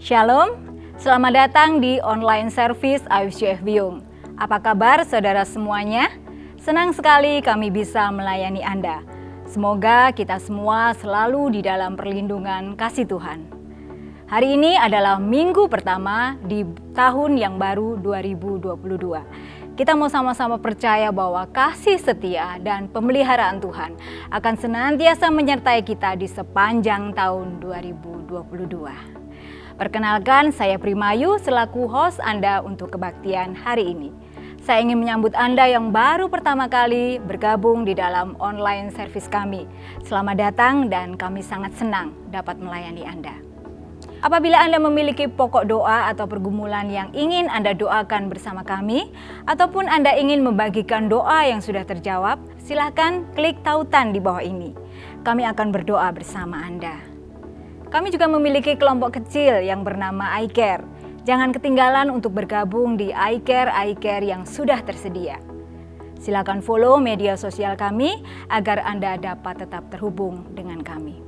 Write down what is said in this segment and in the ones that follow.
Shalom, selamat datang di online service IFCF Biung. Apa kabar saudara semuanya? Senang sekali kami bisa melayani Anda. Semoga kita semua selalu di dalam perlindungan kasih Tuhan. Hari ini adalah minggu pertama di tahun yang baru 2022. Kita mau sama-sama percaya bahwa kasih setia dan pemeliharaan Tuhan akan senantiasa menyertai kita di sepanjang tahun 2022. Perkenalkan, saya Primayu selaku host Anda untuk kebaktian hari ini. Saya ingin menyambut Anda yang baru pertama kali bergabung di dalam online service kami. Selamat datang dan kami sangat senang dapat melayani Anda. Apabila Anda memiliki pokok doa atau pergumulan yang ingin Anda doakan bersama kami, ataupun Anda ingin membagikan doa yang sudah terjawab, silakan klik tautan di bawah ini. Kami akan berdoa bersama Anda. Kami juga memiliki kelompok kecil yang bernama iCare. Jangan ketinggalan untuk bergabung di iCare yang sudah tersedia. Silakan follow media sosial kami agar Anda dapat tetap terhubung dengan kami.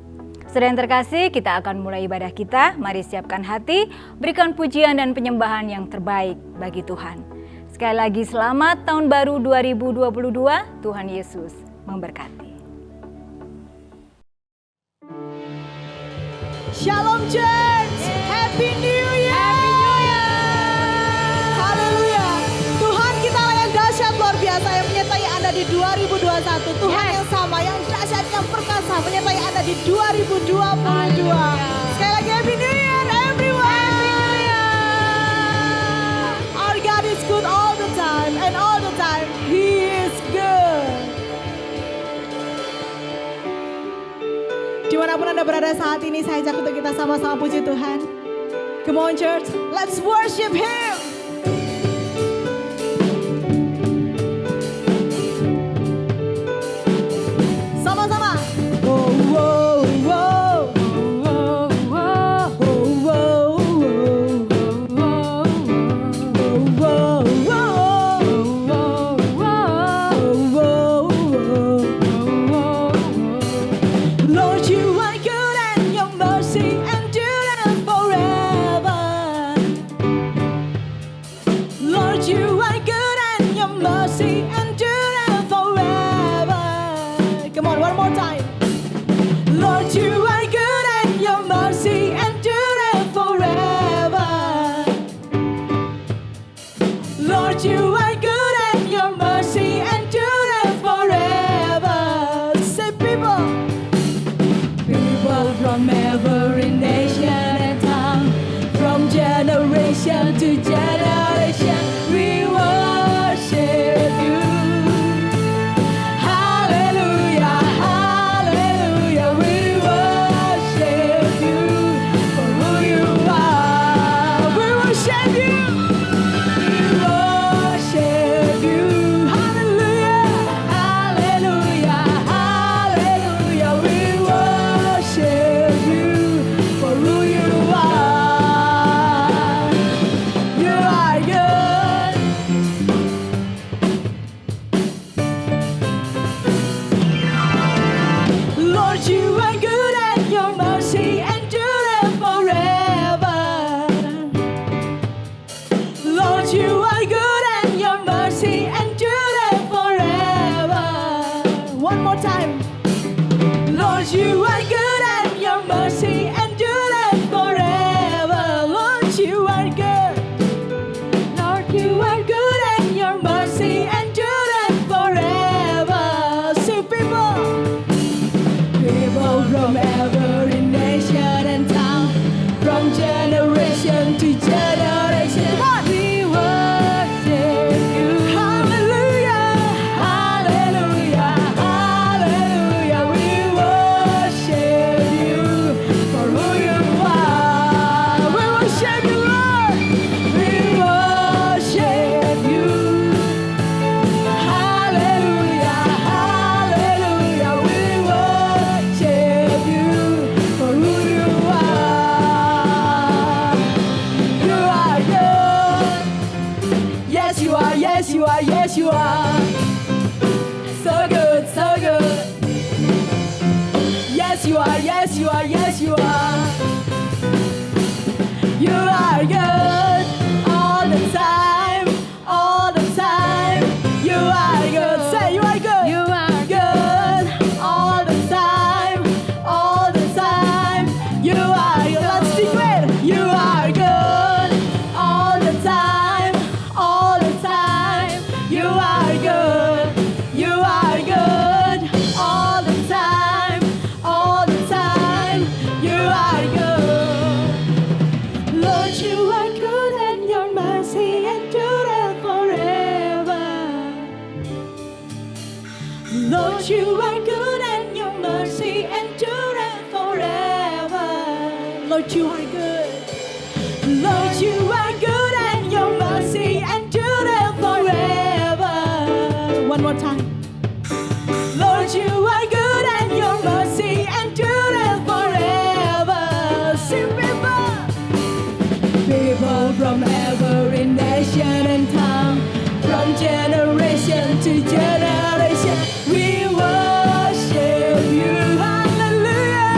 Saudara yang terkasih, kita akan mulai ibadah kita. Mari siapkan hati, berikan pujian dan penyembahan yang terbaik bagi Tuhan. Sekali lagi selamat tahun baru 2022. Tuhan Yesus memberkati. Shalom Church, Happy New Year. Happy New Year. Haleluya. Tuhan kita yang dahsyat luar biasa yang menyertai Anda di 2021. Tuhan yang sama, yang dahsyat, yang perkasa menyertai Anda di 2022. Sekali lagi Happy New Year everyone. Happy New Year. Our God is good all the time and all the time He is good. Dimanapun Anda berada saat ini, saya ajak untuk kita sama-sama puji Tuhan. Come on church, let's worship Him. Sama-sama. Oh, oh, oh, oh, oh, oh, oh, Lord, you are good and your mercy endureth forever. Lord, you are good and your mercy endureth forever. Come on, one more time. Lord, you are good and your mercy endureth forever. Lord, you are good and your mercy endureth forever. Say people. People from every nation and tongue, from generation to generation, we worship you. Hallelujah, hallelujah, we worship you for who you are. We worship you. We worship you. Hallelujah, hallelujah, hallelujah, we worship you for who you are. You are good. Lord, you are good and your mercy endureth forever. Lord, you are good and your mercy endureth forever. One more time. Lord, you are good and your mercy endureth forever. Lord, you are good. Lord, you are good and your mercy endureth forever. Sing people. People from every nation and tongue, from generation to generation, we worship you. Hallelujah, hallelujah, hallelujah, we worship you for who you are. We worship you, Lord. We worship you. Hallelujah, hallelujah, we worship you for who you are. You are good. Yes, you are, yes, you are, yes, you are. So good, so good. Yes, you are, yes, you are, yes, you are. You are good all the time, all the time. You are good. Say you are good. You are Good all the time, all the time. You are good. Let's declare. You are good all the time, all the time. You are good. You are good all the time, all the time. You are good. Lord, you are good and your mercy endureth forever. Lord, you are good and your mercy endureth forever. Lord, you are good. Lord, you are good and your mercy endureth forever. One more time. Lord, you are good and your mercy endureth forever. Sing people. People from every nation and tongue, from generation to generation, we worship you. Hallelujah,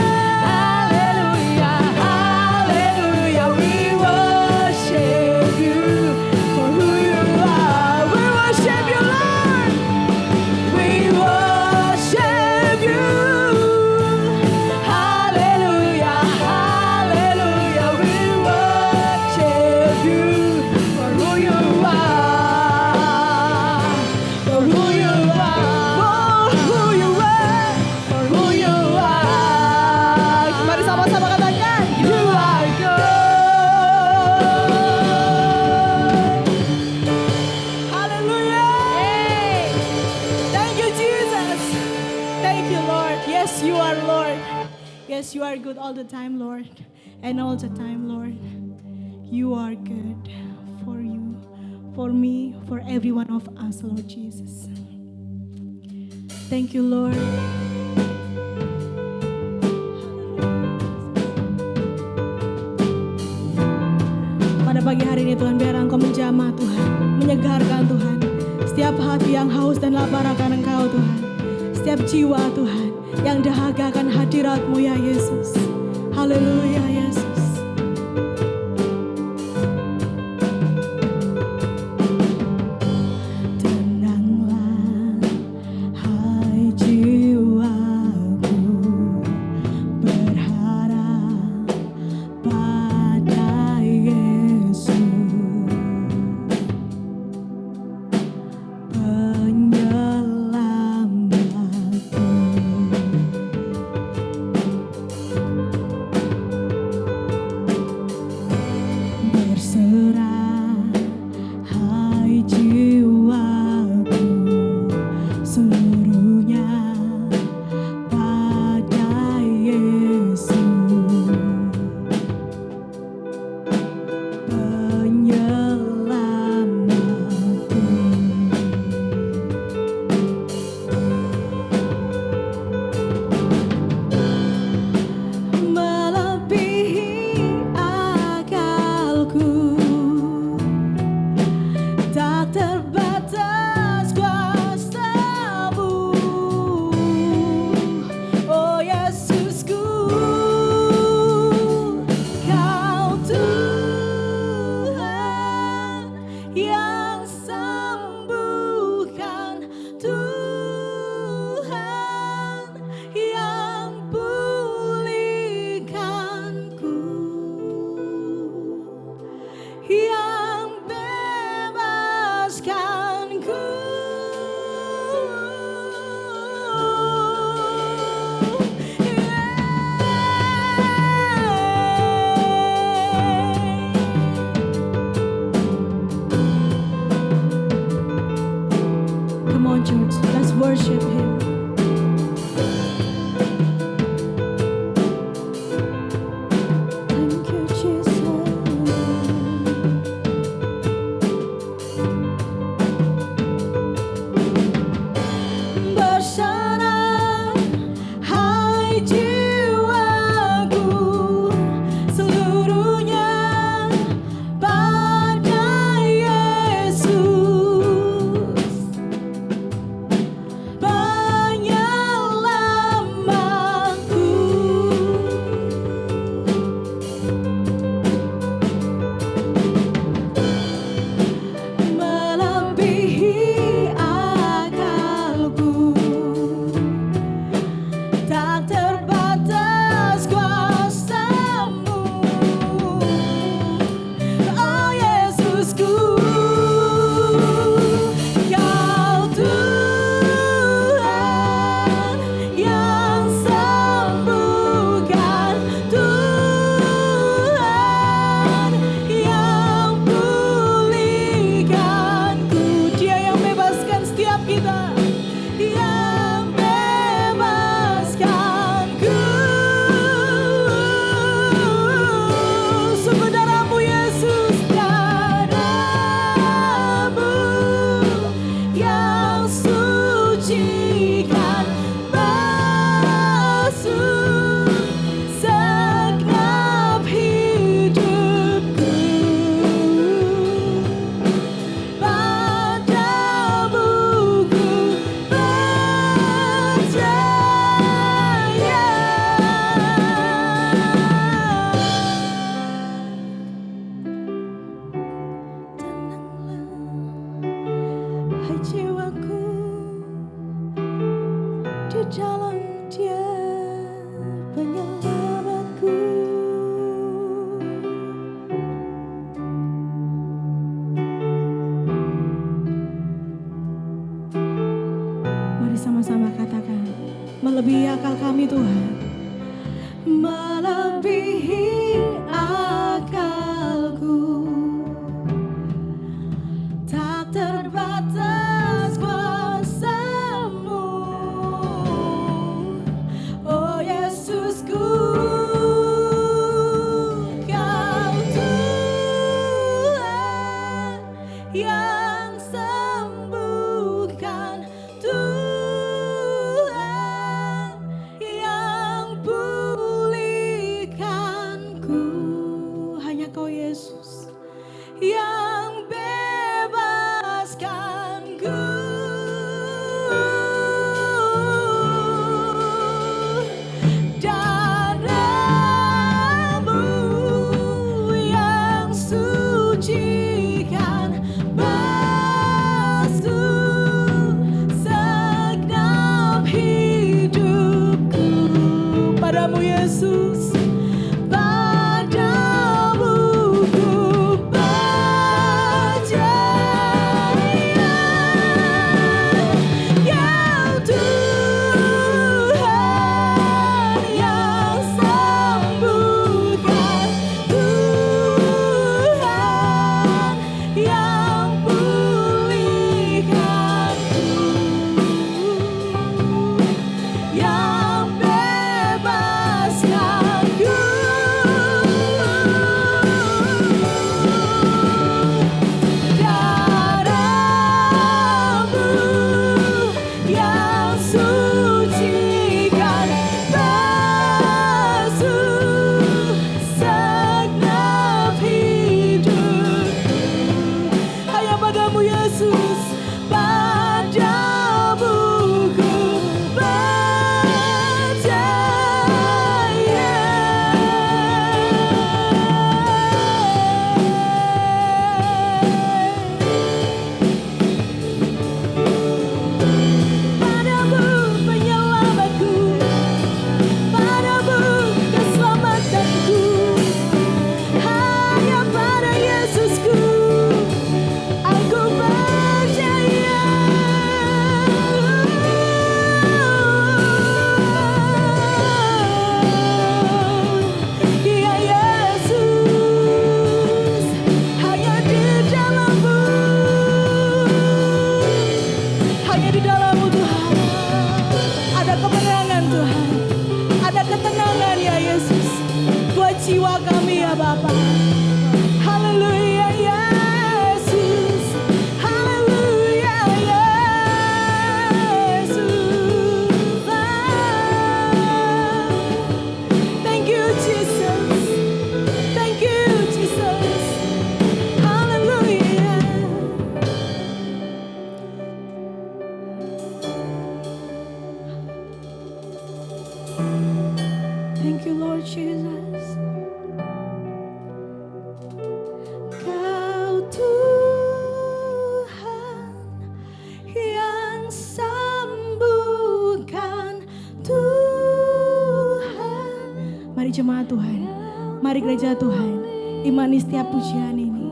hallelujah, hallelujah. We worship you for who you are. We worship you, Lord. We worship you. Hallelujah, hallelujah. We worship you for who you are. For who you are. For who you are. For who you are. Mari sama-sama katakan. You are good. Hallelujah. Thank you, Jesus. Thank you, Lord. Yes, you are Lord. Yes, you are good all the time, Lord. And all the time, Lord. You are good for you, for me, for every one of us, Lord Jesus. Thank you, Lord. Pada pagi hari ini Tuhan, biar Engkau menjamah Tuhan, menyegarkan Tuhan setiap hati yang haus dan lapar akan Engkau Tuhan, setiap jiwa Tuhan yang dahaga akan hadirat-Mu ya Yesus. Haleluya Yesus. Tenanglah hai jiwaku, berharap pada Yesus, penyelamatku. melebihi akalku, tak terbatas kuasa-Mu. Oh Yesusku, Kau Tuhan yang sembuhkan, Tuhan yang pulihkanku. Hanya Kau Yesus yang bebaskanku. Darah-Mu yang suci kan basuh segenap hidupku. Padamu Yesus, padamu ku percaya. Kau Tuhan yang sembuhkan, Tuhan yang pulihkanku, yang bebaskanku. Darah-Mu yang suci kan basuh segenap hidupku. Hanya padamu Yesus, padamu ku percaya. Padamu penyelamatku, padamu keselamatanku. Hanya pada Yesusku aku percaya. Ya Yesus, hanya di dalam-Mu, hanya di dalam-Mu Tuhan ada kemenangan Tuhan, ada ketenangan ya Yesus buat jiwa kami ya Bapa. Haleluya Yesus, haleluya Yesus. Thank you Jesus, thank you Jesus, haleluya. Thank you Lord Jesus. Kau Tuhan yang sembuhkan, Tuhan. Mari jemaat Tuhan, mari gereja Tuhan, imani setiap pujian ini.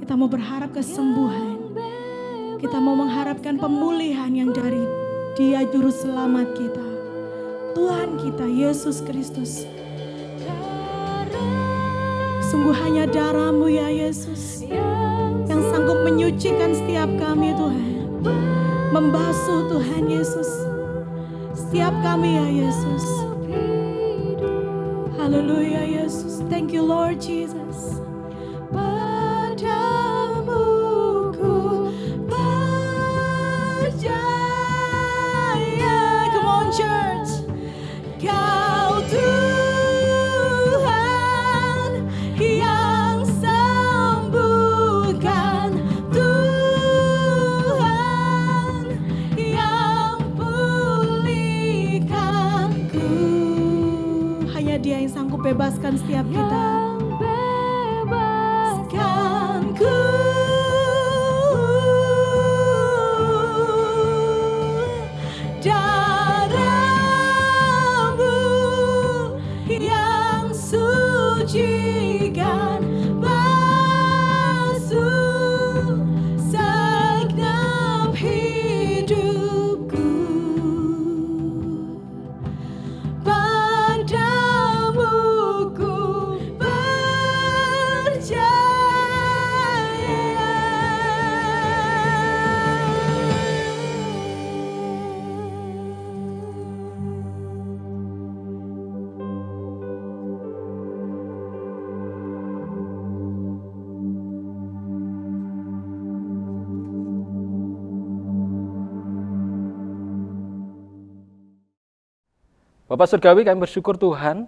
Kita mau berharap kesembuhan, kita mau mengharapkan pemulihan yang dari Dia Juru Selamat kita, Tuhan kita Yesus Kristus. Sungguh hanya darah-Mu ya Yesus yang sanggup menyucikan setiap kami Tuhan, membasuh Tuhan Yesus setiap kami ya Yesus. Haleluya Yesus, thank you Lord Jesus. Padamu ku percaya. Come on church. Kau Tuhan yang sembuhkan, Tuhan yang pulihkanku. Hanya Dia yang sanggup bebaskan setiap kita. Bebaskanku. Darah-Mu yang suci kan basuh segenap hidupku. Bapak Surgawi, kami bersyukur Tuhan,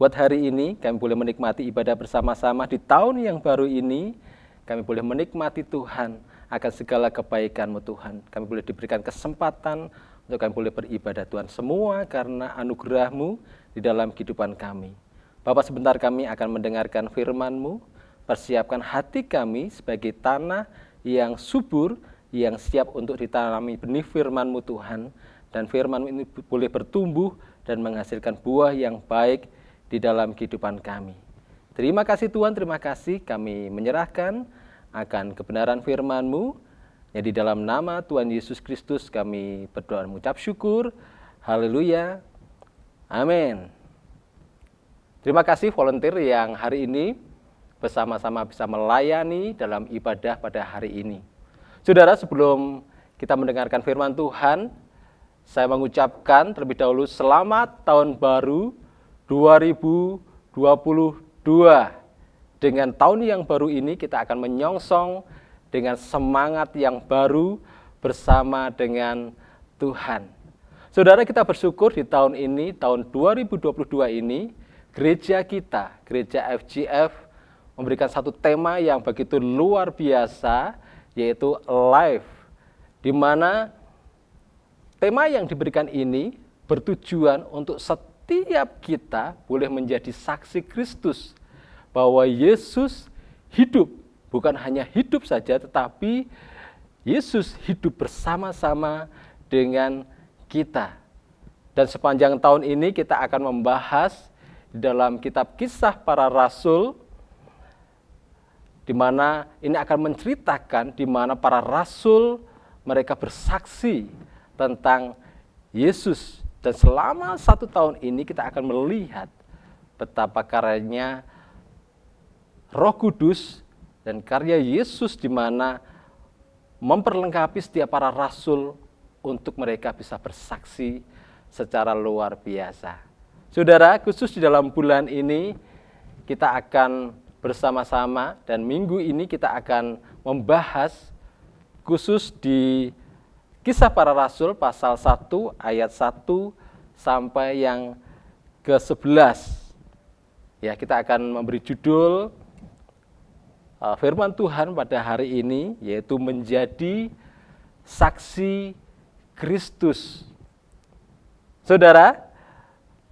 buat hari ini kami boleh menikmati ibadah bersama-sama di tahun yang baru ini. Kami boleh menikmati Tuhan akan segala kebaikan-Mu Tuhan. Kami boleh diberikan kesempatan untuk kami boleh beribadah Tuhan. Semua karena anugerah-Mu di dalam kehidupan kami. Bapak, sebentar kami akan mendengarkan firman-Mu. Persiapkan hati kami sebagai tanah yang subur, yang siap untuk ditanami benih firman-Mu Tuhan. Dan firman-Mu ini boleh bertumbuh dan menghasilkan buah yang baik di dalam kehidupan kami. Terima kasih Tuhan, terima kasih kami menyerahkan akan kebenaran firman-Mu. Ya, di dalam nama Tuhan Yesus Kristus kami berdoa dan mengucap syukur. Haleluya. Amin. Terima kasih volunteer yang hari ini bersama-sama bisa melayani dalam ibadah pada hari ini. Saudara, sebelum kita mendengarkan firman Tuhan, saya mengucapkan terlebih dahulu selamat tahun baru 2022. Dengan tahun yang baru ini kita akan menyongsong dengan semangat yang baru bersama dengan Tuhan. Saudara, kita bersyukur di tahun ini, tahun 2022 ini, gereja kita, gereja FGF, memberikan satu tema yang begitu luar biasa, yaitu Life, di mana tema yang diberikan ini bertujuan untuk setiap kita boleh menjadi saksi Kristus bahwa Yesus hidup, bukan hanya hidup saja, tetapi Yesus hidup bersama-sama dengan kita. Dan sepanjang tahun ini kita akan membahas di dalam kitab Kisah Para Rasul, di mana ini akan menceritakan di mana para rasul mereka bersaksi tentang Yesus. Dan selama 1 tahun ini kita akan melihat betapa karyanya Roh Kudus dan karya Yesus di mana memperlengkapi setiap para rasul untuk mereka bisa bersaksi secara luar biasa. Saudara, khusus di dalam bulan ini kita akan bersama-sama dan minggu ini kita akan membahas khusus di Kisah Para Rasul pasal 1 ayat 1 sampai yang ke-11. Ya, kita akan memberi judul firman Tuhan pada hari ini, yaitu menjadi saksi Kristus. Saudara,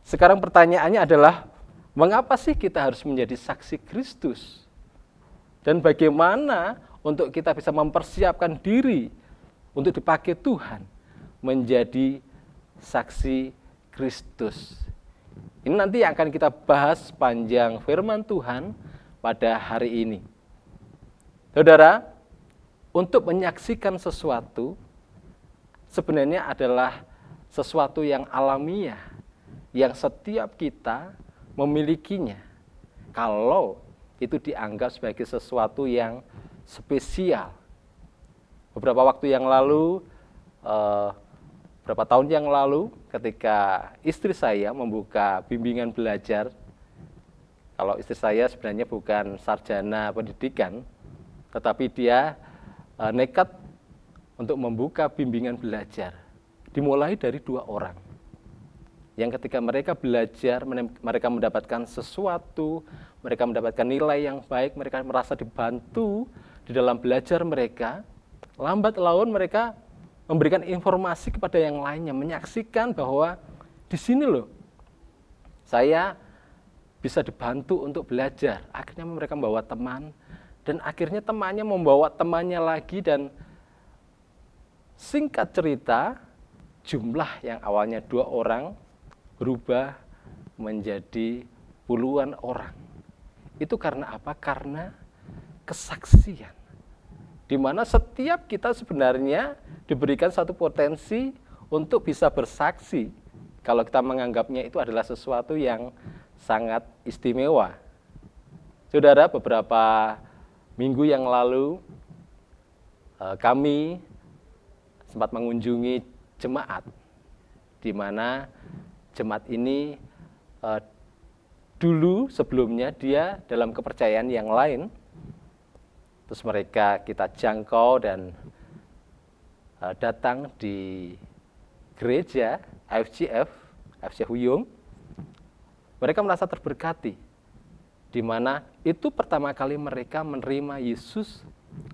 sekarang pertanyaannya adalah, mengapa sih kita harus menjadi saksi Kristus? Dan bagaimana untuk kita bisa mempersiapkan diri untuk dipakai Tuhan menjadi saksi Kristus? Ini nanti yang akan kita bahas sepanjang firman Tuhan pada hari ini. Saudara, untuk menyaksikan sesuatu sebenarnya adalah sesuatu yang alamiah, yang setiap kita memilikinya. Kalau itu dianggap sebagai sesuatu yang spesial. Beberapa waktu yang lalu, beberapa tahun yang lalu, ketika istri saya membuka bimbingan belajar, kalau istri saya sebenarnya bukan sarjana pendidikan, tetapi dia nekat untuk membuka bimbingan belajar. Dimulai dari 2 orang. Yang ketika mereka belajar, mereka mendapatkan sesuatu, mereka mendapatkan nilai yang baik, mereka merasa dibantu di dalam belajar mereka. Lambat laun mereka memberikan informasi kepada yang lainnya, menyaksikan bahwa di sini loh, saya bisa dibantu untuk belajar. Akhirnya mereka membawa teman, dan akhirnya temannya membawa temannya lagi, dan singkat cerita, jumlah yang awalnya 2 orang berubah menjadi puluhan orang. Itu karena apa? Karena kesaksian. Di mana setiap kita sebenarnya diberikan satu potensi untuk bisa bersaksi. Kalau kita menganggapnya itu adalah sesuatu yang sangat istimewa. Saudara, beberapa minggu yang lalu kami sempat mengunjungi jemaat, di mana jemaat ini dulu sebelumnya dia dalam kepercayaan yang lain. Terus mereka kita jangkau dan datang di gereja FGF AFC Huyung, mereka merasa terberkati, di mana itu pertama kali mereka menerima Yesus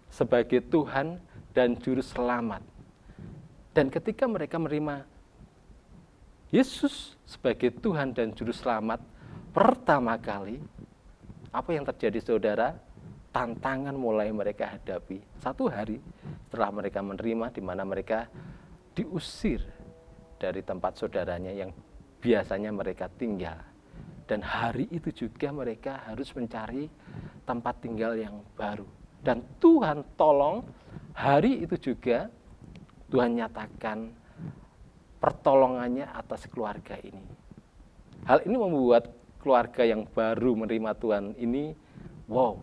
sebagai Tuhan dan Juru Selamat. Dan ketika mereka menerima Yesus sebagai Tuhan dan Juru Selamat pertama kali, apa yang terjadi saudara? Tantangan mulai mereka hadapi. Satu hari setelah mereka menerima, di mana mereka diusir dari tempat saudaranya yang biasanya mereka tinggal. Dan hari itu juga mereka harus mencari tempat tinggal yang baru. Dan Tuhan tolong, hari itu juga Tuhan nyatakan pertolongannya atas keluarga ini. Hal ini membuat keluarga yang baru menerima Tuhan ini, wow,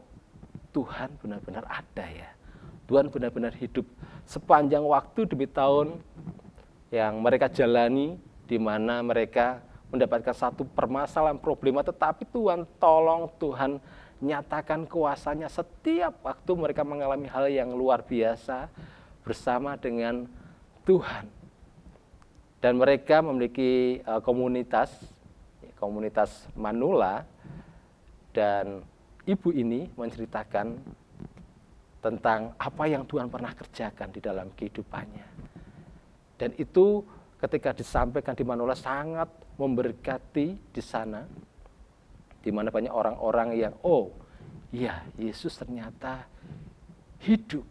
Tuhan benar-benar ada ya. Tuhan benar-benar hidup sepanjang waktu demi tahun yang mereka jalani, di mana mereka mendapatkan satu permasalahan problema, tetapi Tuhan tolong, Tuhan nyatakan kuasanya setiap waktu mereka mengalami hal yang luar biasa bersama dengan Tuhan. Dan mereka memiliki komunitas Manula, dan ibu ini menceritakan tentang apa yang Tuhan pernah kerjakan di dalam kehidupannya. Dan itu ketika disampaikan di Manula sangat memberkati di sana, di mana banyak orang-orang yang, oh iya, Yesus ternyata hidup.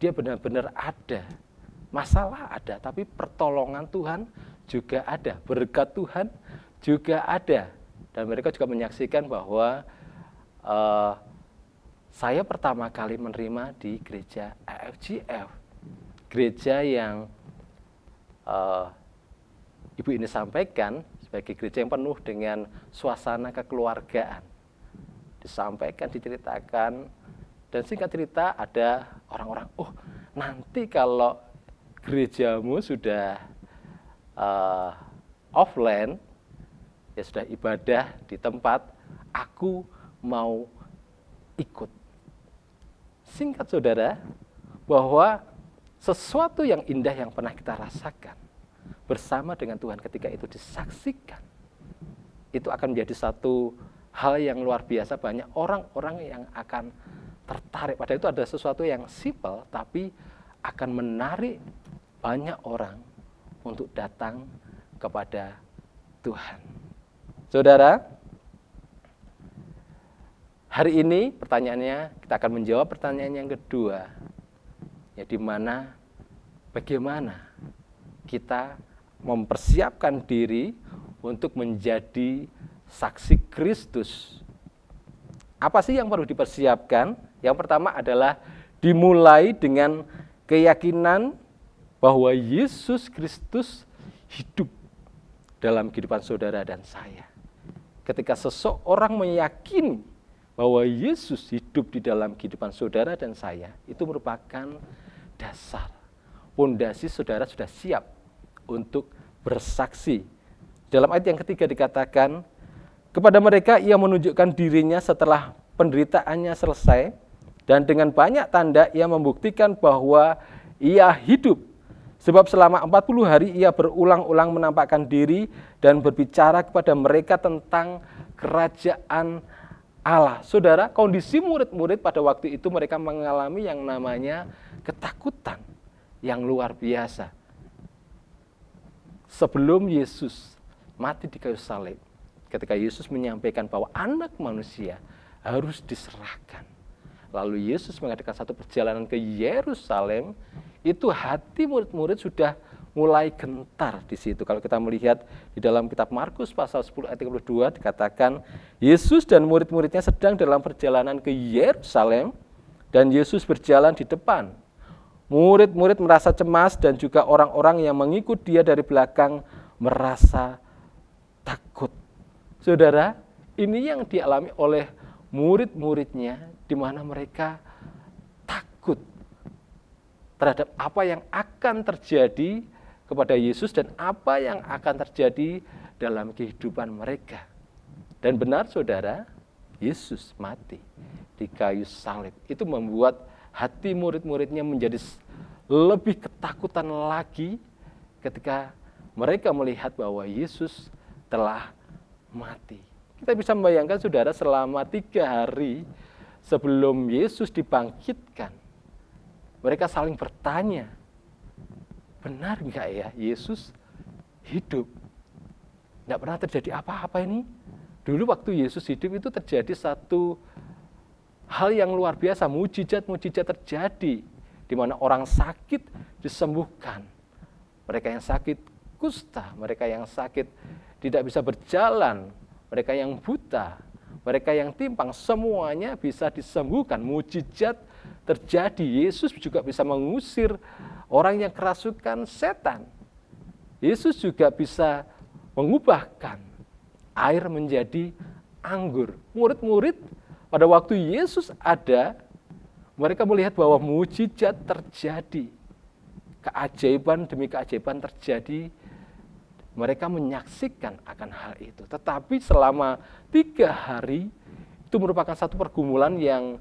Dia benar-benar ada. Masalah ada, tapi pertolongan Tuhan juga ada. Berkat Tuhan juga ada. Dan mereka juga menyaksikan bahwa saya pertama kali menerima di gereja AFGF, gereja yang ibu ini sampaikan sebagai gereja yang penuh dengan suasana kekeluargaan. Disampaikan, diceritakan, dan singkat cerita ada orang-orang, oh nanti kalau gerejamu sudah offline, ya sudah ibadah di tempat, aku mau ikut. Singkat saudara, bahwa sesuatu yang indah yang pernah kita rasakan bersama dengan Tuhan ketika itu disaksikan, itu akan menjadi satu hal yang luar biasa. Banyak orang-orang yang akan tertarik. Padahal itu ada sesuatu yang simpel, tapi akan menarik banyak orang untuk datang kepada Tuhan. Saudara, hari ini pertanyaannya, kita akan menjawab pertanyaan yang kedua, ya, di mana bagaimana kita mempersiapkan diri untuk menjadi saksi Kristus. Apa sih yang perlu dipersiapkan? Yang pertama adalah dimulai dengan keyakinan bahwa Yesus Kristus hidup dalam kehidupan saudara dan saya. Ketika seseorang meyakini bahwa Yesus hidup di dalam kehidupan saudara dan saya, itu merupakan dasar, pondasi saudara sudah siap untuk bersaksi. Dalam ayat yang ketiga dikatakan, kepada mereka ia menunjukkan dirinya setelah penderitaannya selesai, dan dengan banyak tanda ia membuktikan bahwa ia hidup. Sebab selama 40 hari ia berulang-ulang menampakkan diri dan berbicara kepada mereka tentang kerajaan Allah. Saudara, kondisi murid-murid pada waktu itu mereka mengalami yang namanya ketakutan yang luar biasa. Sebelum Yesus mati di kayu salib, ketika Yesus menyampaikan bahwa anak manusia harus diserahkan, lalu Yesus mengadakan satu perjalanan ke Yerusalem, itu hati murid-murid sudah mulai gentar di situ. Kalau kita melihat di dalam kitab Markus pasal 10 ayat 32 dikatakan, Yesus dan murid-muridnya sedang dalam perjalanan ke Yerusalem, dan Yesus berjalan di depan. Murid-murid merasa cemas, dan juga orang-orang yang mengikut dia dari belakang merasa takut. Saudara, ini yang dialami oleh murid-muridnya, di mana mereka takut terhadap apa yang akan terjadi kepada Yesus dan apa yang akan terjadi dalam kehidupan mereka. Dan benar saudara, Yesus mati di kayu salib. Itu membuat hati murid-muridnya menjadi lebih ketakutan lagi ketika mereka melihat bahwa Yesus telah mati. Kita bisa membayangkan saudara, selama 3 hari sebelum Yesus dibangkitkan, mereka saling bertanya, benar enggak ya Yesus hidup? Tidak pernah terjadi apa-apa ini. Dulu waktu Yesus hidup itu terjadi satu hal yang luar biasa, mujizat-mujizat terjadi, di mana orang sakit disembuhkan. Mereka yang sakit kusta, mereka yang sakit tidak bisa berjalan, mereka yang buta, mereka yang timpang, semuanya bisa disembuhkan. Mujizat terjadi. Yesus juga bisa mengusir orang yang kerasukan setan. Yesus juga bisa mengubahkan air menjadi anggur. Murid-murid pada waktu Yesus ada, mereka melihat bahwa mujizat terjadi. Keajaiban demi keajaiban terjadi. Mereka menyaksikan akan hal itu. Tetapi selama 3 hari, itu merupakan satu pergumulan yang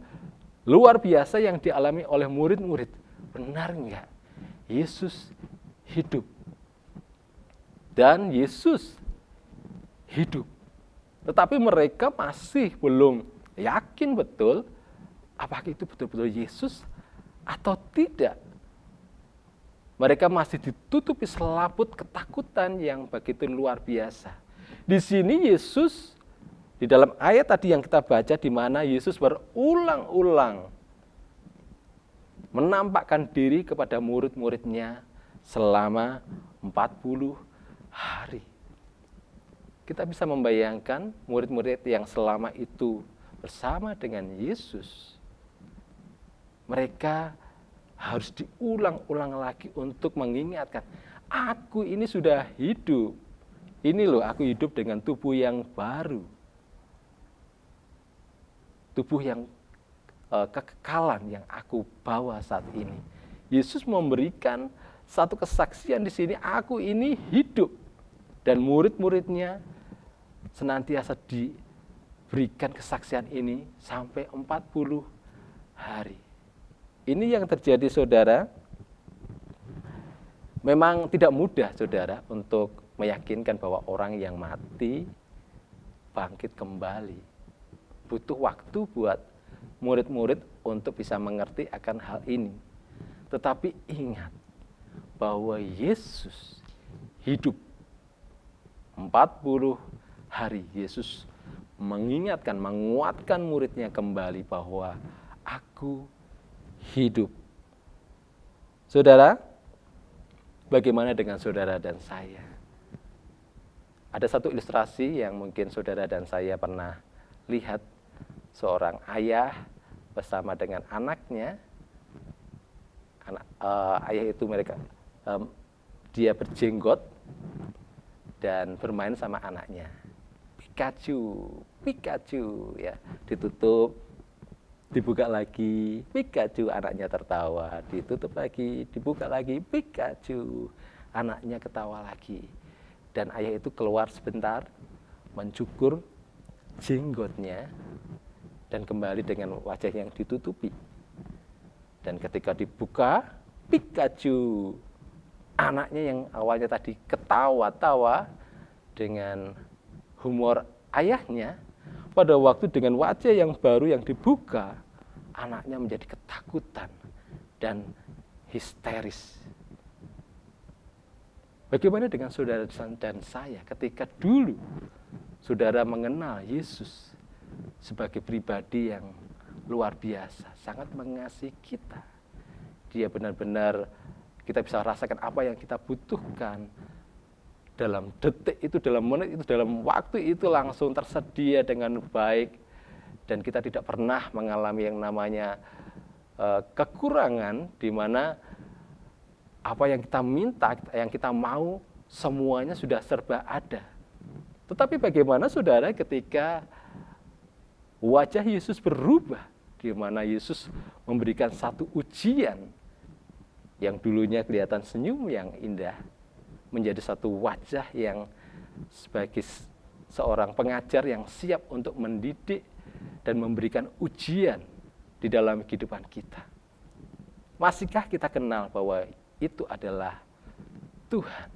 luar biasa yang dialami oleh murid-murid. Benar enggak? Yesus hidup. Dan Yesus hidup. Tetapi mereka masih belum yakin betul apakah itu betul-betul Yesus atau tidak. Mereka masih ditutupi selaput ketakutan yang begitu luar biasa. Di sini Yesus, di dalam ayat tadi yang kita baca, di mana Yesus berulang-ulang menampakkan diri kepada murid-muridnya selama 40 hari. Kita bisa membayangkan murid-murid yang selama itu bersama dengan Yesus. Mereka harus diulang-ulang lagi untuk mengingatkan, aku ini sudah hidup. Ini loh, aku hidup dengan tubuh yang baru. Tubuh yang kekekalan yang aku bawa saat ini. Yesus memberikan satu kesaksian di sini, aku ini hidup. Dan murid-muridnya senantiasa diberikan kesaksian ini sampai 40 hari. Ini yang terjadi saudara, memang tidak mudah saudara untuk meyakinkan bahwa orang yang mati bangkit kembali. Butuh waktu buat murid-murid untuk bisa mengerti akan hal ini. Tetapi ingat bahwa Yesus hidup 40 hari. Yesus mengingatkan, menguatkan muridnya kembali bahwa aku hidup. Saudara, bagaimana dengan saudara dan saya? Ada satu ilustrasi yang mungkin saudara dan saya pernah lihat. Seorang ayah bersama dengan anaknya. Ayah itu dia berjenggot dan bermain sama anaknya. Pikachu, Pikachu, ya, ditutup, dibuka lagi, Pikachu, anaknya tertawa, ditutup lagi, dibuka lagi, Pikachu, anaknya ketawa lagi. Dan ayah itu keluar sebentar, mencukur jenggotnya, dan kembali dengan wajah yang ditutupi. Dan ketika dibuka, Pikachu, anaknya yang awalnya tadi ketawa-tawa dengan humor ayahnya, pada waktu dengan wajah yang baru yang dibuka, anaknya menjadi ketakutan dan histeris. Bagaimana dengan saudara dan saya ketika dulu saudara mengenal Yesus sebagai pribadi yang luar biasa, sangat mengasihi kita. Dia benar-benar kita bisa rasakan apa yang kita butuhkan. Dalam detik itu, dalam menit itu, dalam waktu itu langsung tersedia dengan baik. Dan kita tidak pernah mengalami yang namanya kekurangan, di mana apa yang kita minta, yang kita mau, semuanya sudah serba ada. Tetapi bagaimana saudara ketika wajah Yesus berubah, di mana Yesus memberikan satu ujian yang dulunya kelihatan senyum yang indah, menjadi satu wajah yang sebagai seorang pengajar yang siap untuk mendidik dan memberikan ujian di dalam kehidupan kita. Masihkah kita kenal bahwa itu adalah Tuhan?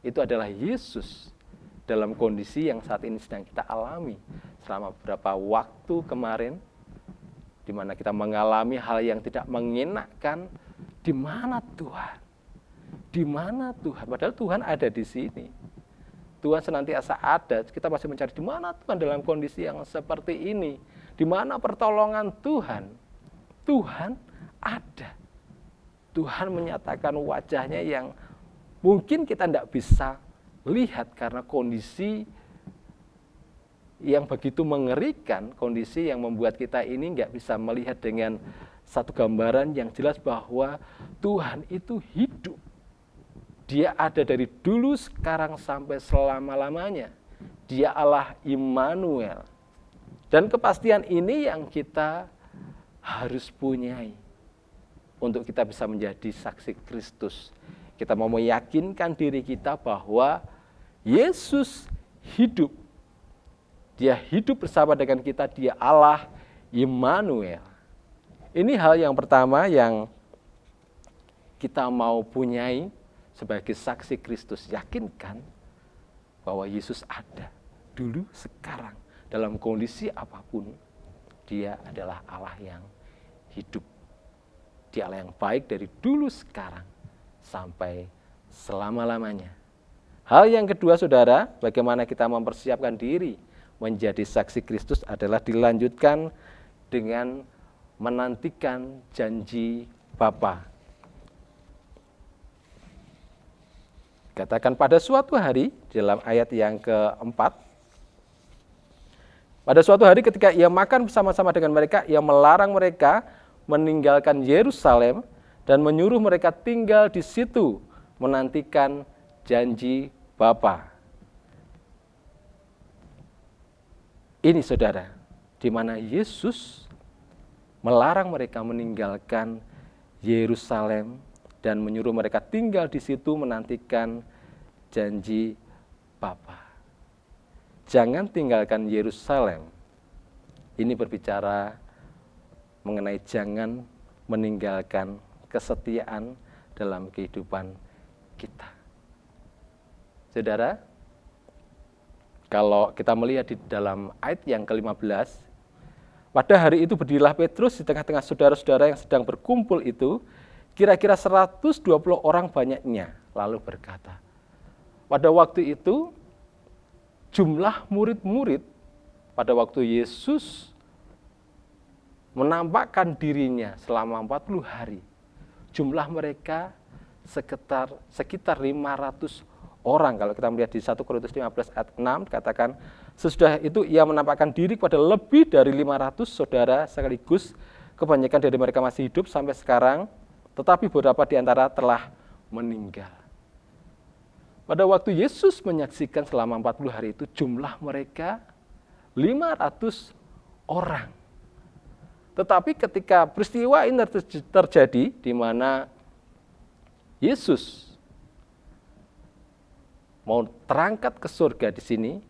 itu adalah Yesus dalam kondisi yang saat ini sedang kita alami selama beberapa waktu kemarin, di mana kita mengalami hal yang tidak mengenakan. Di mana Tuhan? Di mana Tuhan? Padahal Tuhan ada di sini. Tuhan senantiasa ada. Kita masih mencari di mana Tuhan dalam kondisi yang seperti ini. Di mana pertolongan Tuhan? Tuhan ada. Tuhan menyatakan wajahnya yang mungkin kita tidak bisa lihat karena kondisi yang begitu mengerikan, kondisi yang membuat kita ini nggak bisa melihat dengan satu gambaran yang jelas bahwa Tuhan itu hidup. Dia ada dari dulu, sekarang, sampai selama-lamanya. Dia Allah Immanuel. Dan kepastian ini yang kita harus punyai untuk kita bisa menjadi saksi Kristus. Kita mau meyakinkan diri kita bahwa Yesus hidup. Dia hidup bersama dengan kita, dia Allah Immanuel. Ini hal yang pertama yang kita mau punyai sebagai saksi Kristus. Yakinkan bahwa Yesus ada dulu, sekarang, dalam kondisi apapun. Dia adalah Allah yang hidup. Dia Allah yang baik dari dulu, sekarang, sampai selama-lamanya. Hal yang kedua, saudara, bagaimana kita mempersiapkan diri menjadi saksi Kristus adalah dilanjutkan dengan menantikan janji Bapa. Katakan pada suatu hari, dalam ayat yang keempat, pada suatu hari ketika ia makan bersama-sama dengan mereka, ia melarang mereka meninggalkan Yerusalem dan menyuruh mereka tinggal di situ menantikan janji Bapa. Ini saudara, di mana Yesus melarang mereka meninggalkan Yerusalem dan menyuruh mereka tinggal di situ menantikan janji Bapa. Jangan tinggalkan Yerusalem. Ini berbicara mengenai jangan meninggalkan kesetiaan dalam kehidupan kita. Saudara, kalau kita melihat di dalam ayat yang ke-15, pada hari itu berdirilah Petrus di tengah-tengah saudara-saudara yang sedang berkumpul itu, kira-kira 120 orang banyaknya, lalu berkata, pada waktu itu jumlah murid-murid pada waktu Yesus menampakkan dirinya selama 40 hari, jumlah mereka sekitar 500 orang. Kalau kita melihat di 1 Korintus 15 ayat 6 katakan, sesudah itu ia menampakkan diri kepada lebih dari 500 saudara sekaligus, kebanyakan dari mereka masih hidup sampai sekarang, tetapi beberapa di antara telah meninggal. Pada waktu Yesus menyaksikan selama 40 hari itu, jumlah mereka 500 orang. Tetapi ketika peristiwa ini terjadi, di mana Yesus mau terangkat ke surga di sini,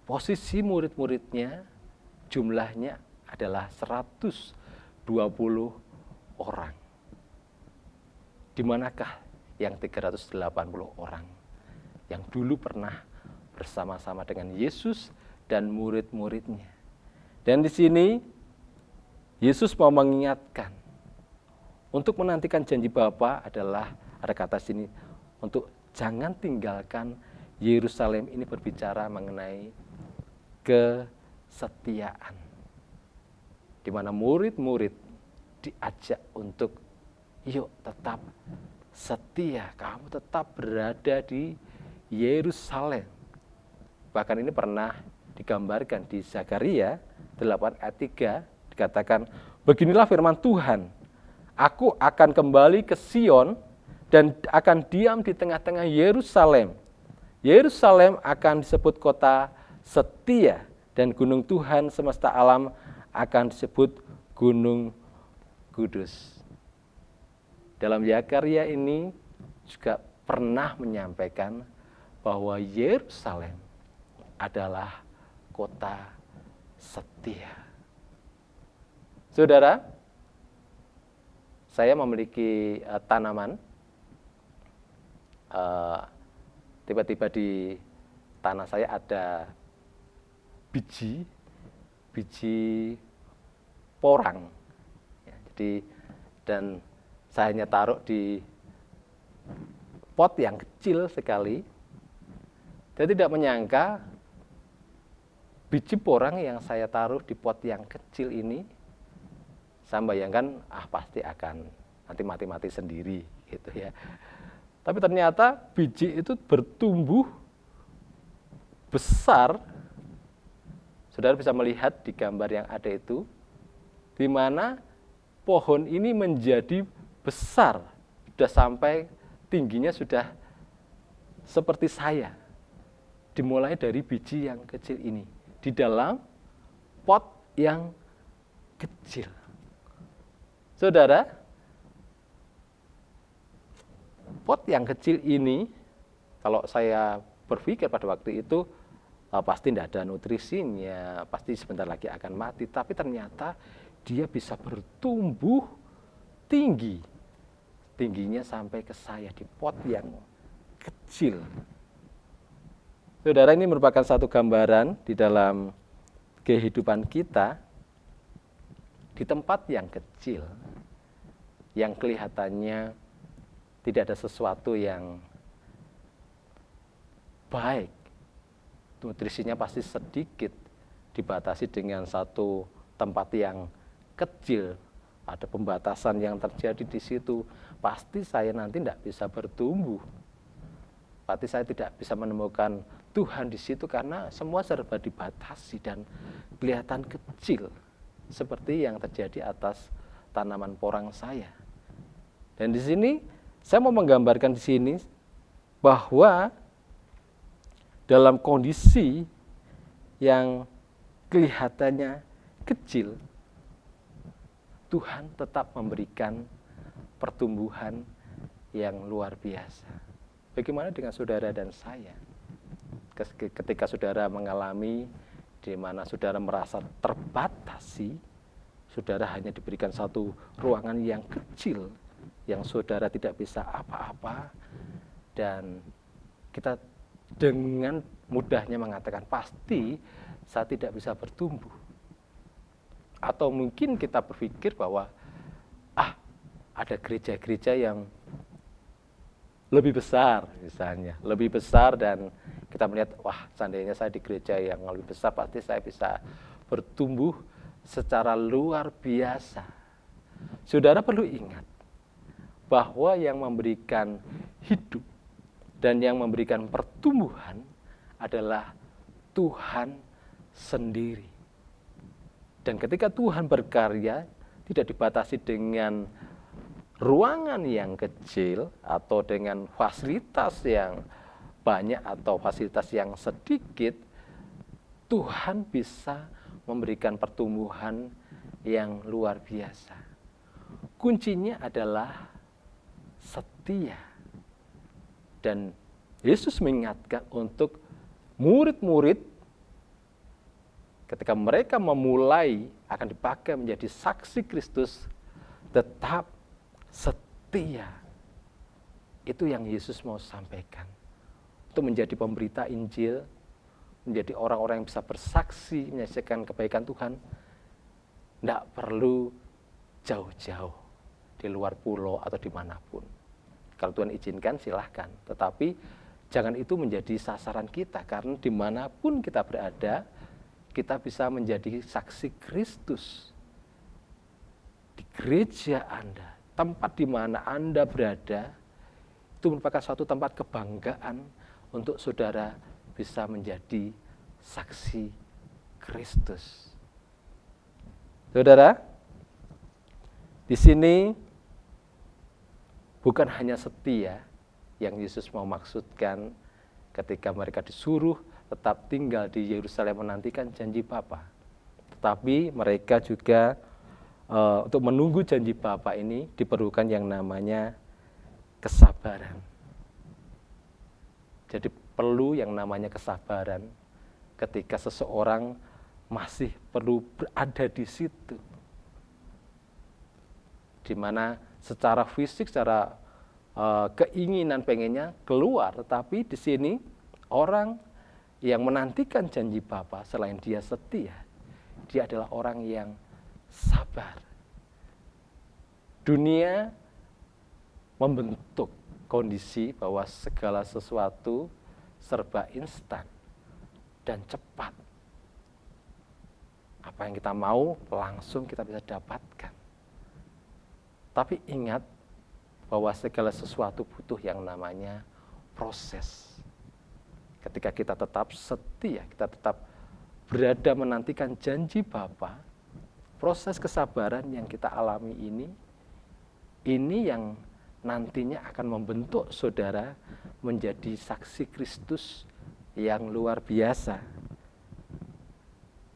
posisi murid-muridnya jumlahnya adalah 120 orang. Di manakah yang 380 orang yang dulu pernah bersama-sama dengan Yesus dan murid-muridnya? Dan di sini Yesus mau mengingatkan untuk menantikan janji Bapa adalah, ada kata sini, untuk jangan tinggalkan Yerusalem. Ini berbicara mengenai kesetiaan, di mana murid-murid diajak untuk yuk tetap setia, kamu tetap berada di Yerusalem. Bahkan ini pernah digambarkan di Zakaria 8 ayat 3, dikatakan, beginilah firman Tuhan, aku akan kembali ke Sion dan akan diam di tengah-tengah Yerusalem. Yerusalem akan disebut kota setia dan gunung Tuhan semesta alam akan disebut gunung kudus. Dalam Zakaria ini juga pernah menyampaikan bahwa Yerusalem adalah kota setia. Saudara, saya memiliki tanaman tiba-tiba di tanah saya ada biji porang. Ya, dan saya hanya taruh di pot yang kecil sekali. Saya tidak menyangka biji porang yang saya taruh di pot yang kecil ini, saya bayangkan pasti akan nanti mati-mati sendiri gitu ya. Tapi ternyata biji itu bertumbuh besar. Saudara bisa melihat di gambar yang ada itu, di mana pohon ini menjadi besar, sudah sampai tingginya sudah seperti saya. Dimulai dari biji yang kecil ini, di dalam pot yang kecil. Saudara, pot yang kecil ini, kalau saya berpikir pada waktu itu, pasti tidak ada nutrisinya, pasti sebentar lagi akan mati. Tapi ternyata dia bisa bertumbuh tinggi. Tingginya sampai ke saya di pot yang kecil. Saudara, ini merupakan satu gambaran di dalam kehidupan kita, di tempat yang kecil, yang kelihatannya tidak ada sesuatu yang baik. Nutrisinya pasti sedikit, dibatasi dengan satu tempat yang kecil, ada pembatasan yang terjadi di situ. Pasti saya nanti tidak bisa bertumbuh, pasti saya tidak bisa menemukan Tuhan di situ karena semua serba dibatasi dan kelihatan kecil, seperti yang terjadi atas tanaman porang saya. Dan di sini saya mau menggambarkan di sini bahwa dalam kondisi yang kelihatannya kecil, Tuhan tetap memberikan pertumbuhan yang luar biasa. Bagaimana dengan saudara dan saya? Ketika saudara mengalami di mana saudara merasa terbatasi, saudara hanya diberikan satu ruangan yang kecil, yang saudara tidak bisa apa-apa, dan kita dengan mudahnya mengatakan pasti saya tidak bisa bertumbuh. Atau mungkin kita berpikir bahwa ada gereja-gereja yang lebih besar misalnya, lebih besar, dan kita melihat seandainya saya di gereja yang lebih besar pasti saya bisa bertumbuh secara luar biasa. Saudara perlu ingat bahwa yang memberikan hidup dan yang memberikan pertumbuhan adalah Tuhan sendiri. Dan ketika Tuhan berkarya, tidak dibatasi dengan ruangan yang kecil atau dengan fasilitas yang banyak atau fasilitas yang sedikit, Tuhan bisa memberikan pertumbuhan yang luar biasa. Kuncinya adalah setia. Dan Yesus mengingatkan untuk murid-murid ketika mereka memulai akan dipakai menjadi saksi Kristus, tetap setia. Itu yang Yesus mau sampaikan. Itu menjadi pemberita Injil, menjadi orang-orang yang bisa bersaksi, menyaksikan kebaikan Tuhan. Tidak perlu jauh-jauh di luar pulau atau dimanapun. Kalau Tuhan izinkan silahkan, tetapi jangan itu menjadi sasaran kita, karena dimanapun kita berada, kita bisa menjadi saksi Kristus. Di gereja Anda, tempat di mana Anda berada, itu merupakan suatu tempat kebanggaan untuk saudara bisa menjadi saksi Kristus. Saudara, di sini bukan hanya setia yang Yesus mau maksudkan ketika mereka disuruh tetap tinggal di Yerusalem menantikan janji Bapa. Tetapi mereka juga untuk menunggu janji Bapa ini diperlukan yang namanya kesabaran. Jadi perlu yang namanya kesabaran ketika seseorang masih perlu berada di situ. Di mana secara fisik, secara keinginan pengennya keluar, tetapi di sini orang yang menantikan janji Bapa selain dia setia, dia adalah orang yang sabar. Dunia membentuk kondisi bahwa segala sesuatu serba instan dan cepat. Apa yang kita mau langsung kita bisa dapatkan. Tapi ingat bahwa segala sesuatu butuh yang namanya proses. Ketika kita tetap setia, kita tetap berada menantikan janji Bapa, proses kesabaran yang kita alami ini yang nantinya akan membentuk saudara menjadi saksi Kristus yang luar biasa.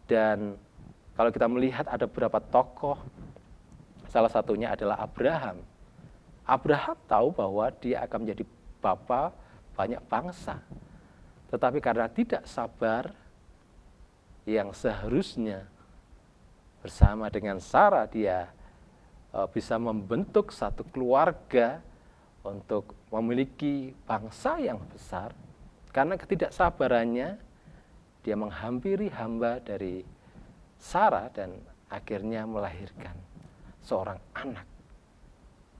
Dan kalau kita melihat ada beberapa tokoh, salah satunya adalah Abraham. Abraham tahu bahwa dia akan menjadi bapa banyak bangsa. Tetapi karena tidak sabar, yang seharusnya bersama dengan Sarah dia bisa membentuk satu keluarga untuk memiliki bangsa yang besar. Karena ketidaksabarannya, dia menghampiri hamba dari Sarah dan akhirnya melahirkan seorang anak.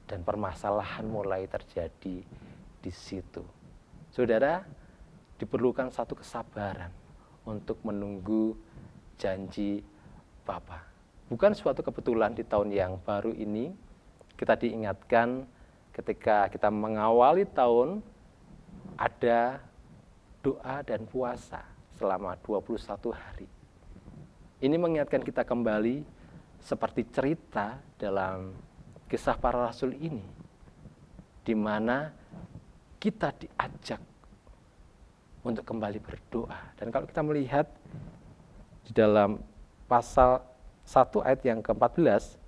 Dan permasalahan mulai terjadi di situ. Saudara, diperlukan satu kesabaran untuk menunggu janji Bapa. Bukan suatu kebetulan di tahun yang baru ini kita diingatkan ketika kita mengawali tahun ada doa dan puasa selama 21 hari. Ini mengingatkan kita kembali seperti cerita dalam kisah para rasul ini, di mana kita diajak untuk kembali berdoa. Dan kalau kita melihat di dalam pasal 1 ayat yang ke-14,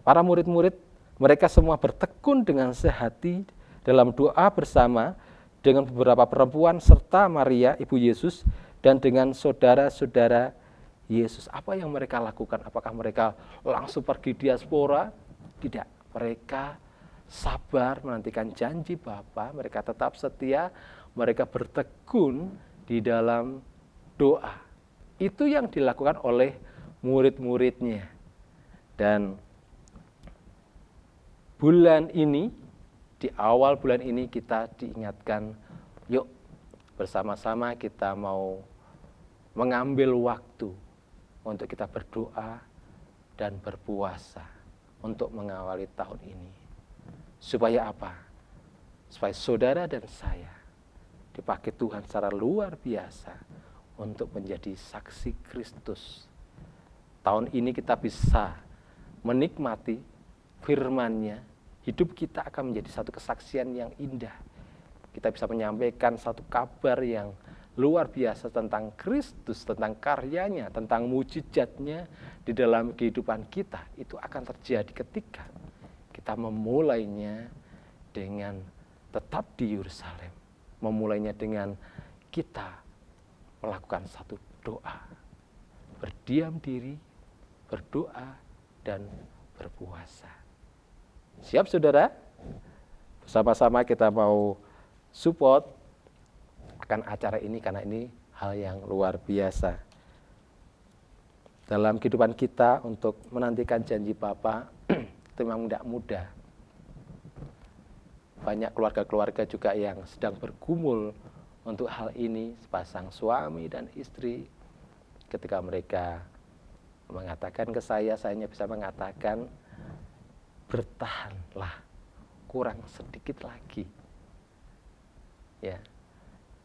para murid-murid mereka semua bertekun dengan sehati dalam doa bersama dengan beberapa perempuan serta Maria ibu Yesus dan dengan saudara-saudara Yesus. Apa yang mereka lakukan? Apakah mereka langsung pergi diaspora? Tidak. Mereka sabar menantikan janji Bapa, mereka tetap setia, mereka bertekun di dalam doa. Itu yang dilakukan oleh murid-muridnya. Dan bulan ini, di awal bulan ini kita diingatkan, yuk bersama-sama kita mau mengambil waktu untuk kita berdoa dan berpuasa untuk mengawali tahun ini. Supaya apa? Supaya saudara dan saya dipakai Tuhan secara luar biasa untuk menjadi saksi Kristus. Tahun ini kita bisa menikmati firman-Nya, hidup kita akan menjadi satu kesaksian yang indah. Kita bisa menyampaikan satu kabar yang luar biasa tentang Kristus, tentang karyanya, tentang mujizatnya di dalam kehidupan kita. Itu akan terjadi ketika kita memulainya dengan tetap di Yerusalem. Memulainya dengan kita melakukan satu doa. Berdiam diri, berdoa, dan berpuasa. Siap saudara? Bersama-sama kita mau support akan acara ini karena ini hal yang luar biasa. Dalam kehidupan kita untuk menantikan janji Bapa itu memang tidak mudah. Banyak keluarga-keluarga juga yang sedang bergumul untuk hal ini, sepasang suami dan istri. Ketika mereka mengatakan ke saya hanya bisa mengatakan, bertahanlah, kurang sedikit lagi. Ya.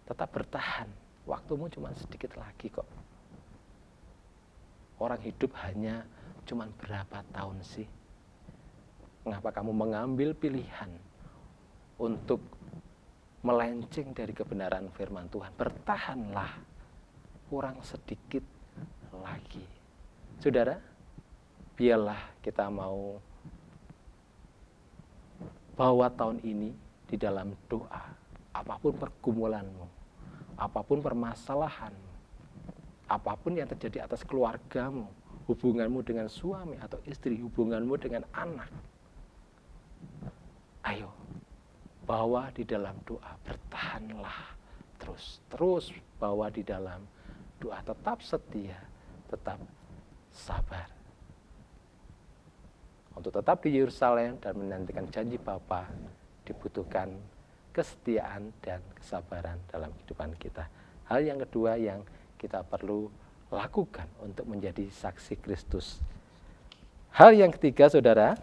Tetap bertahan, waktumu cuma sedikit lagi kok. Orang hidup hanya cuma berapa tahun sih? Mengapa kamu mengambil pilihan untuk melenceng dari kebenaran firman Tuhan? Bertahanlah, kurang sedikit lagi. Saudara, biarlah kita mau bawa tahun ini di dalam doa. Apapun pergumulanmu, apapun permasalahanmu, apapun yang terjadi atas keluargamu, hubunganmu dengan suami atau istri, hubunganmu dengan anak. Ayo, bawa di dalam doa, bertahanlah terus bawa di dalam doa, tetap setia, tetap sabar. Untuk tetap di Yerusalem dan menantikan janji Bapa dibutuhkan kesetiaan dan kesabaran dalam kehidupan kita. Hal yang kedua yang kita perlu lakukan untuk menjadi saksi Kristus. Hal yang ketiga, saudara,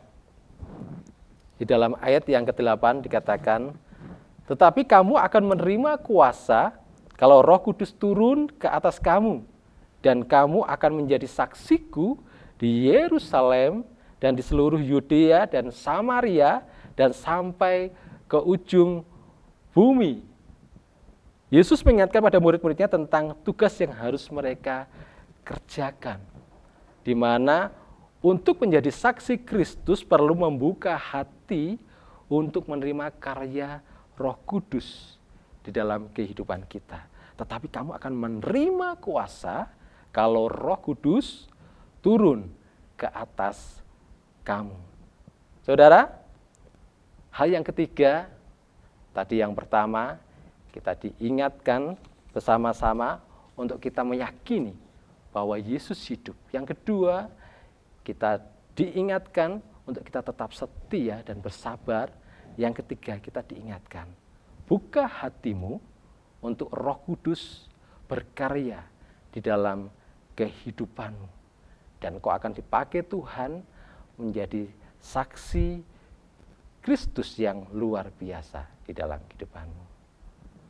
di dalam ayat yang ke-8 dikatakan, tetapi kamu akan menerima kuasa kalau Roh Kudus turun ke atas kamu, dan kamu akan menjadi saksiku di Yerusalem dan di seluruh Yudea dan Samaria dan sampai ke ujung bumi. Yesus mengingatkan pada murid-muridnya tentang tugas yang harus mereka kerjakan, di mana untuk menjadi saksi Kristus perlu membuka hati untuk menerima karya Roh Kudus di dalam kehidupan kita. Tetapi kamu akan menerima kuasa kalau Roh Kudus turun ke atas kamu. Saudara, hal yang ketiga, tadi yang pertama, kita diingatkan bersama-sama untuk kita meyakini bahwa Yesus hidup. Yang kedua, kita diingatkan untuk kita tetap setia dan bersabar. Yang ketiga, kita diingatkan, buka hatimu untuk Roh Kudus berkarya di dalam kehidupanmu. Dan kau akan dipakai Tuhan menjadi saksi Kristus yang luar biasa di dalam kehidupanmu.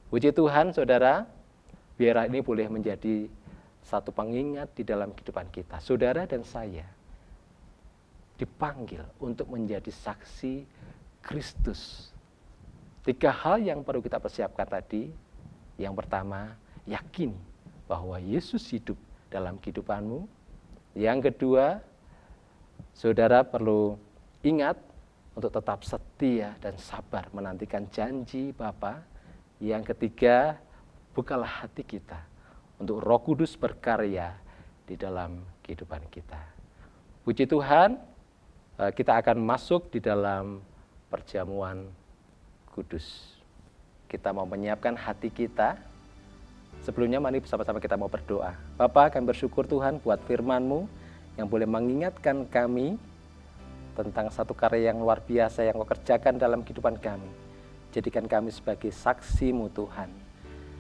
Puji Tuhan, saudara, biar ini boleh menjadi satu pengingat di dalam kehidupan kita. Saudara dan saya dipanggil untuk menjadi saksi Kristus. 3 hal yang perlu kita persiapkan tadi. Yang pertama, yakini bahwa Yesus hidup dalam kehidupanmu. Yang kedua, saudara perlu ingat untuk tetap setia dan sabar menantikan janji Bapa. Yang ketiga, bukalah hati kita untuk Roh Kudus berkarya di dalam kehidupan kita. Puji Tuhan, kita akan masuk di dalam perjamuan kudus. Kita mau menyiapkan hati kita. Sebelumnya mari bersama-sama kita mau berdoa. Bapa, kami bersyukur Tuhan buat firman-Mu yang boleh mengingatkan kami tentang satu karya yang luar biasa yang Kau kerjakan dalam kehidupan kami. Jadikan kami sebagai saksi-Mu Tuhan.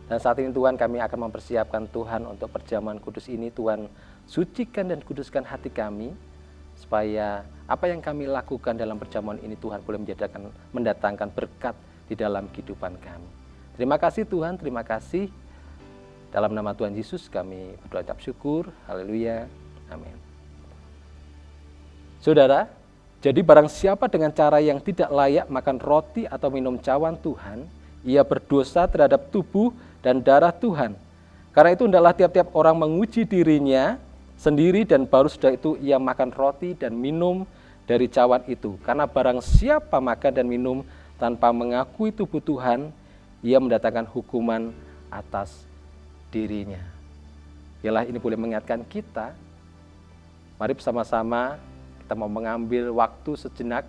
Dan saat ini Tuhan, kami akan mempersiapkan Tuhan untuk perjamuan kudus ini. Tuhan, sucikan dan kuduskan hati kami, supaya apa yang kami lakukan dalam perjamuan ini Tuhan boleh mendatangkan berkat di dalam kehidupan kami. Terima kasih Tuhan, terima kasih. Dalam nama Tuhan Yesus kami berdoa ucap syukur. Haleluya. Amin. Saudara, jadi barang siapa dengan cara yang tidak layak makan roti atau minum cawan Tuhan, ia berdosa terhadap tubuh dan darah Tuhan. Karena itu hendaklah tiap-tiap orang menguji dirinya sendiri, dan baru sudah itu ia makan roti dan minum dari cawan itu. Karena barang siapa makan dan minum tanpa mengakui tubuh Tuhan, ia mendatangkan hukuman atas dirinya. Ialah ini boleh mengingatkan kita. Mari bersama-sama kita mau mengambil waktu sejenak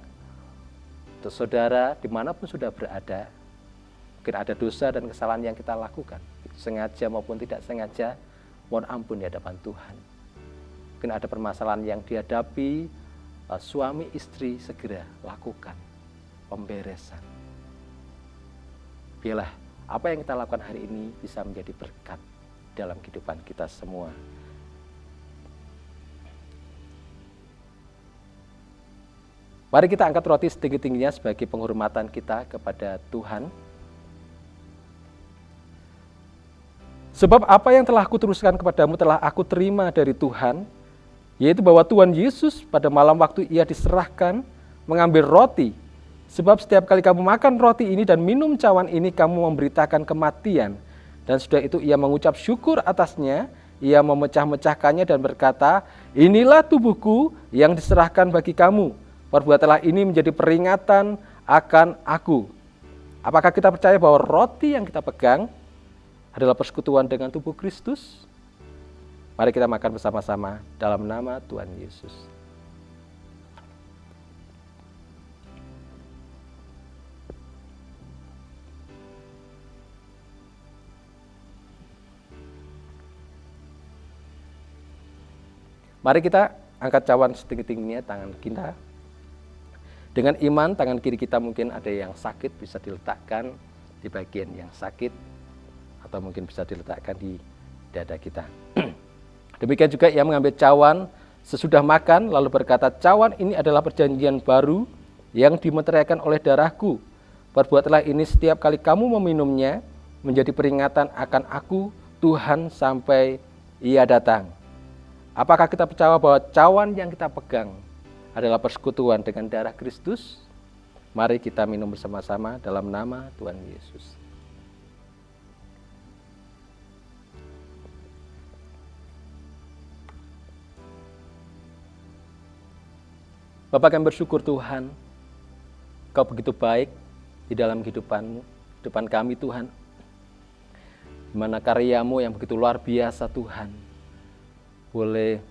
untuk saudara dimanapun sudah berada. Mungkin ada dosa dan kesalahan yang kita lakukan, sengaja maupun tidak sengaja, mohon ampun di hadapan Tuhan. Mungkin ada permasalahan yang dihadapi, suami istri segera lakukan pemberesan. Biarlah apa yang kita lakukan hari ini bisa menjadi berkat dalam kehidupan kita semua. Mari kita angkat roti setinggi-tingginya sebagai penghormatan kita kepada Tuhan. Sebab apa yang telah aku teruskan kepadamu telah aku terima dari Tuhan, yaitu bahwa Tuhan Yesus pada malam waktu ia diserahkan mengambil roti. Sebab setiap kali kamu makan roti ini dan minum cawan ini, kamu memberitakan kematian. Dan sudah itu ia mengucap syukur atasnya, ia memecah-mecahkannya dan berkata, inilah tubuhku yang diserahkan bagi kamu. Perbuatlah ini menjadi peringatan akan aku. Apakah kita percaya bahwa roti yang kita pegang adalah persekutuan dengan tubuh Kristus? Mari kita makan bersama-sama dalam nama Tuhan Yesus. Mari kita angkat cawan setinggi-tingginya tangan kita. Dengan iman, tangan kiri kita mungkin ada yang sakit, bisa diletakkan di bagian yang sakit, atau mungkin bisa diletakkan di dada kita. Demikian juga ia mengambil cawan sesudah makan, lalu berkata, cawan ini adalah perjanjian baru yang dimeteraikan oleh darahku. Perbuatlah ini setiap kali kamu meminumnya, menjadi peringatan akan aku, Tuhan, sampai ia datang. Apakah kita percaya bahwa cawan yang kita pegang adalah persekutuan dengan darah Kristus? Mari kita minum bersama-sama dalam nama Tuhan Yesus. Bapak, kami bersyukur Tuhan, Kau begitu baik di dalam kehidupan kami Tuhan. Di mana karya-Mu yang begitu luar biasa Tuhan, boleh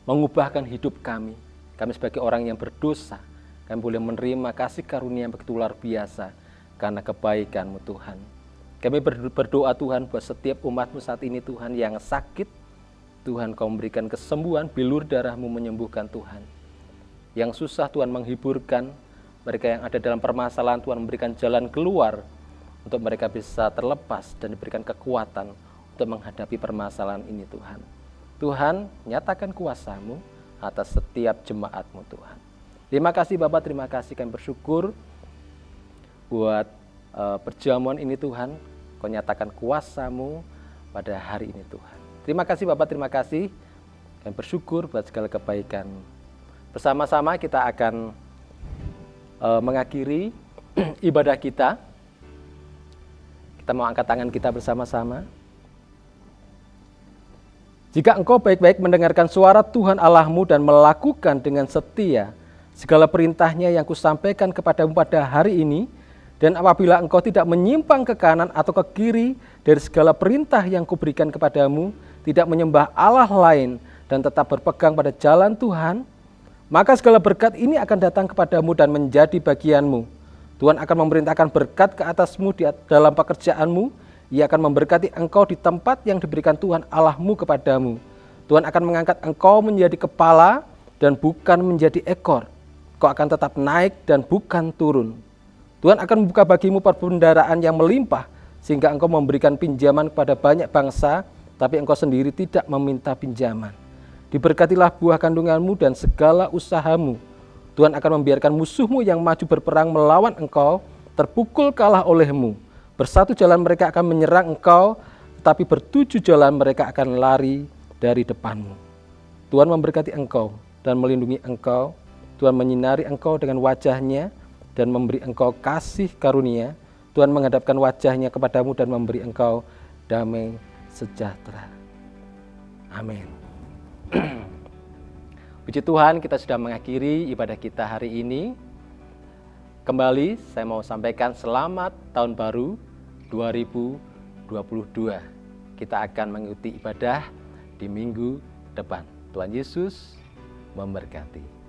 mengubahkan hidup kami. Kami sebagai orang yang berdosa, kami boleh menerima kasih karunia yang begitu luar biasa karena kebaikan-Mu Tuhan. Kami berdoa Tuhan buat setiap umat-Mu saat ini Tuhan yang sakit, Tuhan Kau memberikan kesembuhan, bilur darah-Mu menyembuhkan Tuhan. Yang susah Tuhan menghiburkan, mereka yang ada dalam permasalahan Tuhan memberikan jalan keluar untuk mereka bisa terlepas dan diberikan kekuatan untuk menghadapi permasalahan ini Tuhan. Tuhan, nyatakan kuasa-Mu atas setiap jemaat-Mu Tuhan. Terima kasih Bapak, terima kasih, kami bersyukur buat perjamuan ini Tuhan. Kau nyatakan kuasa-Mu pada hari ini Tuhan. Terima kasih Bapak, terima kasih. Kami bersyukur buat segala kebaikan. Bersama-sama kita akan mengakhiri ibadah kita. Kita mau angkat tangan kita bersama-sama. Jika engkau baik-baik mendengarkan suara Tuhan Allahmu dan melakukan dengan setia segala perintahnya yang kusampaikan kepadamu pada hari ini, dan apabila engkau tidak menyimpang ke kanan atau ke kiri dari segala perintah yang kuberikan kepadamu, tidak menyembah Allah lain dan tetap berpegang pada jalan Tuhan, maka segala berkat ini akan datang kepadamu dan menjadi bagianmu. Tuhan akan memerintahkan berkat ke atasmu dalam pekerjaanmu. Ia akan memberkati engkau di tempat yang diberikan Tuhan Allahmu kepadamu. Tuhan akan mengangkat engkau menjadi kepala dan bukan menjadi ekor. Kau akan tetap naik dan bukan turun. Tuhan akan membuka bagimu perbendaharaan yang melimpah, sehingga engkau memberikan pinjaman kepada banyak bangsa, tapi engkau sendiri tidak meminta pinjaman. Diberkatilah buah kandunganmu dan segala usahamu. Tuhan akan membiarkan musuhmu yang maju berperang melawan engkau, terpukul kalah olehmu. Bersatu jalan mereka akan menyerang engkau, tetapi bertujuh jalan mereka akan lari dari depanmu. Tuhan memberkati engkau dan melindungi engkau. Tuhan menyinari engkau dengan wajah-Nya dan memberi engkau kasih karunia. Tuhan menghadapkan wajah-Nya kepadamu dan memberi engkau damai sejahtera. Amin. Puji Tuhan, kita sudah mengakhiri ibadah kita hari ini. Kembali saya mau sampaikan selamat tahun baru 2022. Kita akan mengikuti ibadah di minggu depan. Tuhan Yesus memberkati.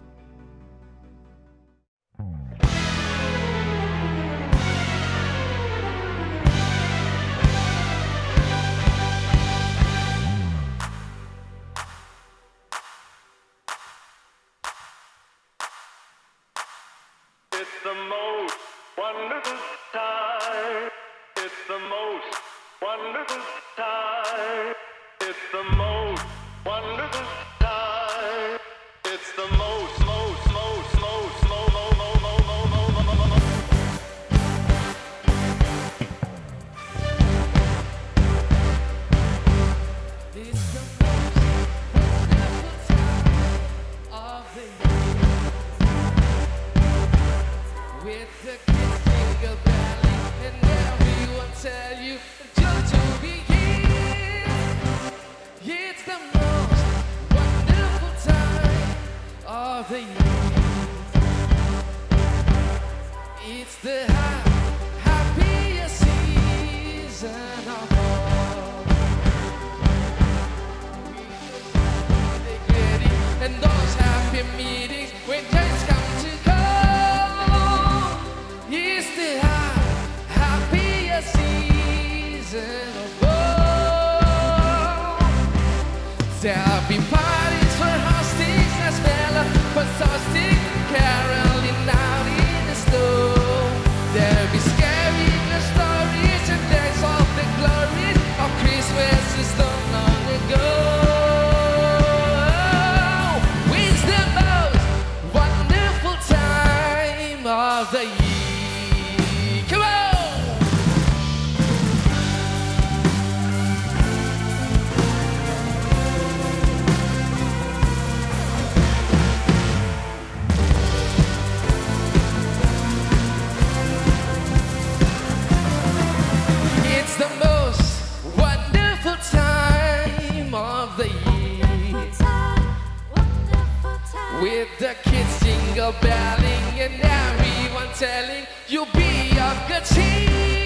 It's the most wonderful time. It's the most wonderful time. It's the most wonderful time. It's the most. With the kids jingle belling and everyone tell you just to be here. It's the most wonderful time of the year. It's the happiest season of all. We get it, and those happy meetings when days come to go. It's the happiest season of all. There'll be parties for With the kids jingle belling and everyone telling you'll be a good team.